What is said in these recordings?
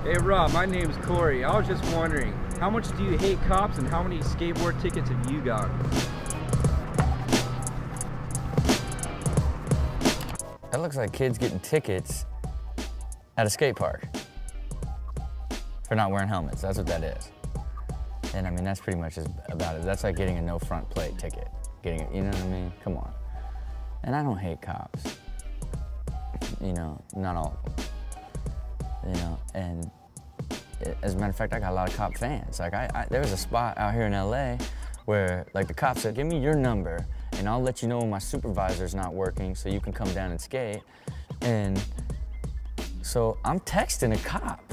Hey Rob, my name's Corey. I was just wondering, how much do you hate cops and how many skateboard tickets have you got? That looks like kids getting tickets at a skate park for not wearing helmets. That's what that is. And I mean, that's pretty much about it. That's like getting a no front plate ticket. You know what I mean? Come on. And I don't hate cops. You know, not all of them. You know, and as a matter of fact, I got a lot of cop fans. Like there was a spot out here in LA where like the cop said, give me your number and I'll let you know when my supervisor's not working so you can come down and skate. And so I'm texting a cop.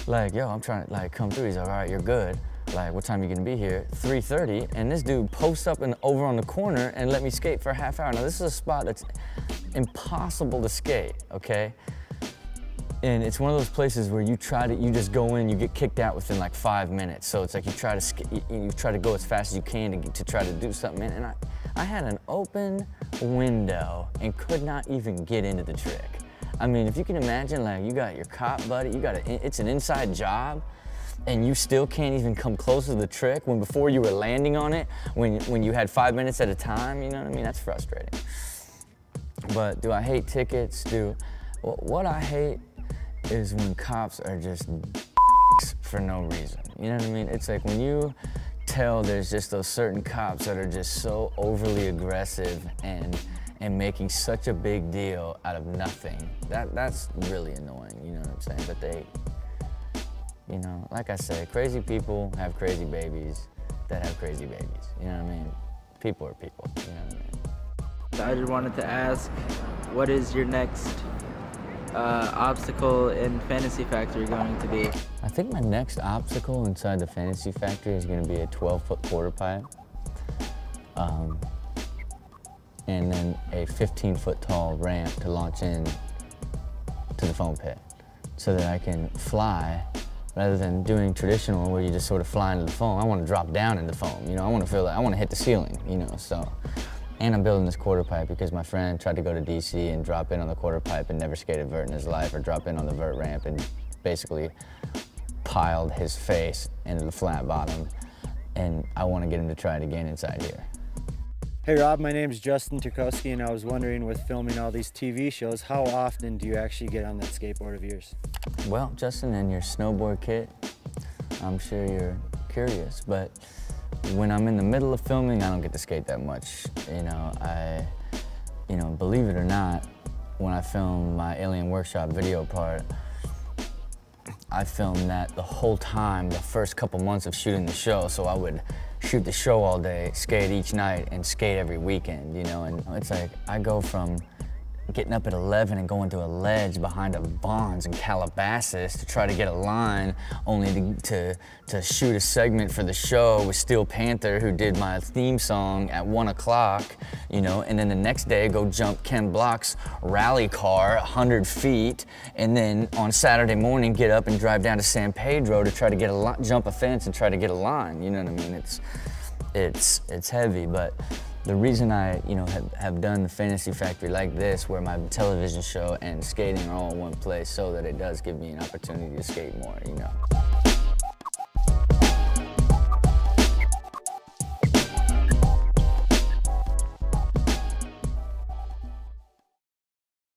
Like, yo, I'm trying to like come through. He's like, all right, you're good. Like, what time are you gonna be here? 3:30. And this dude posts up and over on the corner and let me skate for a half hour. Now this is a spot that's impossible to skate, okay? And it's one of those places where you just go in, you get kicked out within like 5 minutes. So it's like you try to go as fast as you can to try to do something. And I had an open window and could not even get into the trick. I mean, if you can imagine, like you got your cop buddy, it's an inside job, and you still can't even come close to the trick when before you were landing on it, when you had 5 minutes at a time, you know what I mean? That's frustrating. But do I hate tickets? What I hate is when cops are just for no reason. You know what I mean? It's like when you tell there's just those certain cops that are just so overly aggressive and making such a big deal out of nothing. That's really annoying, you know what I'm saying? But they, you know, like I say, crazy people have crazy babies that have crazy babies. You know what I mean? People are people, you know what I mean? I just wanted to ask, what is your next obstacle in Fantasy Factory going to be? I think my next obstacle inside the Fantasy Factory is going to be a 12-foot quarter pipe, and then a 15-foot tall ramp to launch in to the foam pit, so that I can fly rather than doing traditional where you just sort of fly into the foam. I want to drop down in the foam. You know, I want to feel like I want to hit the ceiling. You know, so. And I'm building this quarter pipe because my friend tried to go to DC and drop in on the quarter pipe and never skated vert in his life, or drop in on the vert ramp and basically piled his face into the flat bottom. And I want to get him to try it again inside here. Hey Rob, my name's Justin Turkowski, and I was wondering, with filming all these TV shows, how often do you actually get on that skateboard of yours? Well, Justin, in your snowboard kit, I'm sure you're curious, but when I'm in the middle of filming, I don't get to skate that much. You know, believe it or not, when I film my Alien Workshop video part, I filmed that the whole time, the first couple months of shooting the show. So I would shoot the show all day, skate each night, and skate every weekend, you know? And it's like, I go from getting up at 11 and going to a ledge behind a Bonds in Calabasas to try to get a line, only to shoot a segment for the show with Steel Panther, who did my theme song at 1 o'clock, you know, and then the next day go jump Ken Block's rally car 100 feet, and then on Saturday morning get up and drive down to San Pedro to try to jump a fence and try to get a line, you know what I mean? It's heavy, but the reason I, you know, have done the Fantasy Factory like this, where my television show and skating are all in one place, so that it does give me an opportunity to skate more, you know.